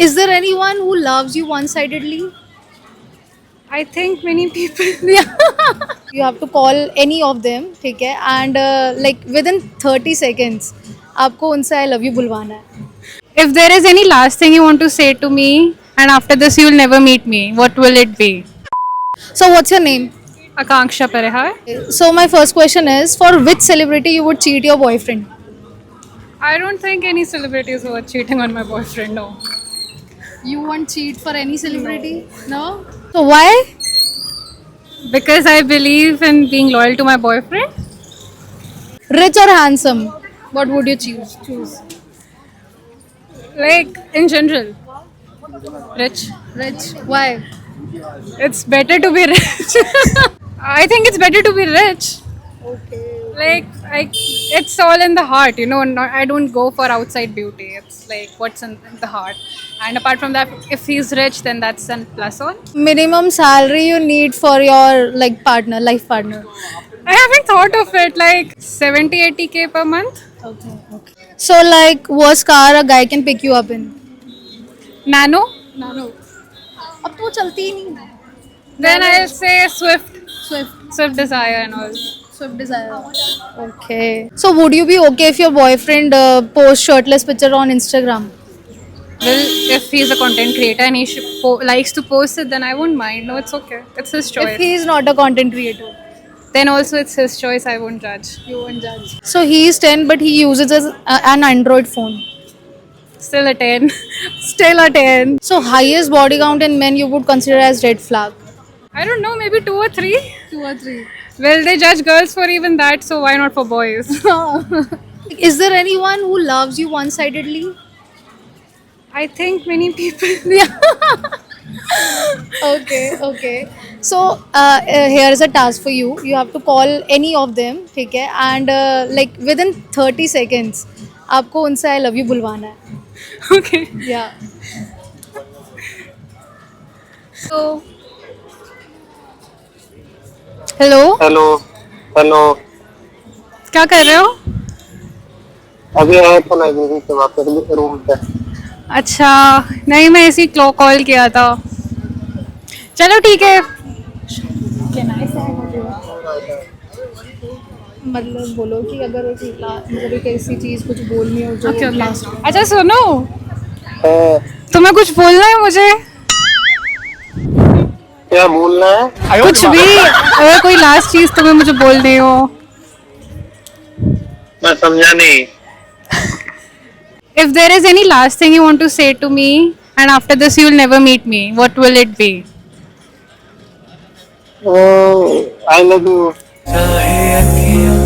Is there anyone who loves you one-sidedly? I think many people. Yeah. You have to call any of them, ठीक है? And like within 30 seconds, आपको उनसे I love you बुलवाना है. If there is any last thing you want to say to me, and after this you will never meet me, what will it be? So what's your name? Akanksha Parehar. So my first question is, for which celebrity you would cheat your boyfriend? I don't think any celebrities were cheating on my boyfriend. No. You won't cheat for any celebrity? No? So why? Because I believe in being loyal to my boyfriend. Rich or handsome? What would you choose? Like in general, rich. Rich. Why? It's better to be rich. I think it's better to be rich. Okay. Like it's all in the heart, you know. Not, I don't go for outside beauty. It's like what's in the heart. And apart from that, if he's rich, then that's a plus on. Minimum salary you need for your like partner, life partner. I haven't thought of it. Like 70-80K per month. Okay. So like worst car a guy can pick you up in? Nano. Nano. अब तो वो चलती ही नहीं है. Then I'll say Swift. Swift. Swift Desire and all. Swift Desire. Okay. So would you be okay if your boyfriend posts shirtless picture on Instagram? Well, if he's a content creator and he likes to post it, then I won't mind. No, it's okay. It's his choice. If he is not a content creator, Then also it's his choice. I won't judge. you won't judge. So he is 10, but he uses an Android phone. Still a 10. Still a 10. So highest body count in men you would consider as red flag. I don't know, maybe 2 or 3. 2 or 3. Well, they judge girls for even that, so why not for boys? Is there anyone who loves you one-sidedly? I think many people. Yeah. Okay. So here is a task for you. You have to call any of them, ठीक है? And like within 30 seconds, आपको उनसे I love you बुलवाना है. Okay. Yeah. So, Hello. Hello hello क्या कर रहे हो? अभी आया था लाइब्रेरी से वापस रूम पे. अच्छा, नहीं मैं ऐसे ही कॉल किया था. चलो ठीक है. मतलब बोलो कि अगर मतलब एक ऐसी चीज़ कुछ बोलनी हो जो Okay, लास्ट. okay. अच्छा सुनो, हाँ, तुम्हें कुछ बोलना है मुझे? क्या बोलना है? कुछ भी, अगर कोई लास्ट चीज तुम्हें मुझे बोलनी हो. मैं समझा नहीं. If there is any last thing you want to say to me, and after this you will never meet me, what will it be? I love you. चाहे अखियां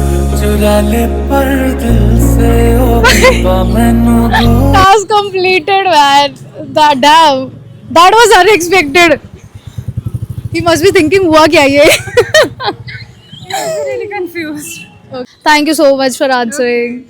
चुरा ले पर दिल से ओ बाबा मैनू दो. Task completed, man. That was unexpected. He must be thinking हुआ क्या ये? I'm really confused. Thank you so much for answering.